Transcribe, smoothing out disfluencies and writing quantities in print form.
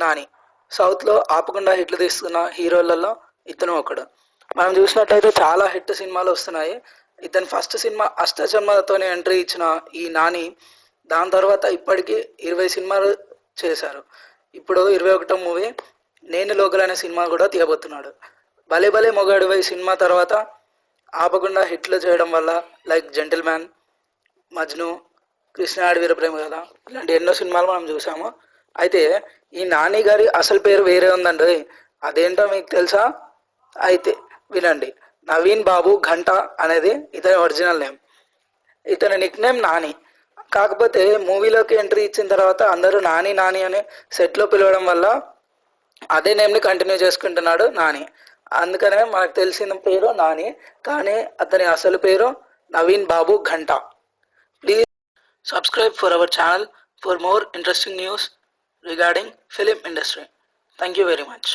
నాని. సౌత్‌లో ఆపకుండా హిట్లు తీస్తున్న హీరోలలో ఇతను ఒకడు. మనం చూసినట్లయితే చాలా హిట్ సినిమాలు వస్తున్నాయి. ఇతని ఫస్ట్ సినిమా 'అష్టచమ్మ'తోనే ఎంట్రీ ఇచ్చిన ఈ నాని దాని తర్వాత ఇప్పటికి 20 సినిమాలు చేశారు. ఇప్పుడు 21వ మూవీ 'నేను లోకల్' అనే సినిమా కూడా తీయబోతున్నాడు. 'భలే భలే మొగాడివై' సినిమా తర్వాత ఆపకుండా హిట్లు చేయడం వల్ల లైక్ 'జెంటిల్‌మ్యాన్', 'మజ్ను', 'కృష్ణ అడవిర ప్రేమ కథ' ఇలాంటి ఎన్నో సినిమాలు మనం చూసాము. అయితే ఈ నాని గారి అసలు పేరు వేరే ఉందండి. అదేంటో మీకు తెలుసా? అయితే వినండి. నవీన్ బాబు ఘంటా అనేది ఇతని ఒరిజినల్ నేమ్. ఇతని నిక్ నేమ్ నాని. కాకపోతే మూవీలోకి ఎంట్రీ ఇచ్చిన తర్వాత అందరూ నాని నాని అని సెట్లో పిలవడం వల్ల అదే నేమ్ని కంటిన్యూ చేసుకుంటున్నాడు నాని. అందుకనే మనకు తెలిసిన పేరు నాని, కానీ అతని అసలు పేరు Naveen Babu Ghanta. Please subscribe for our channel for more interesting news regarding film industry. Thank you very much.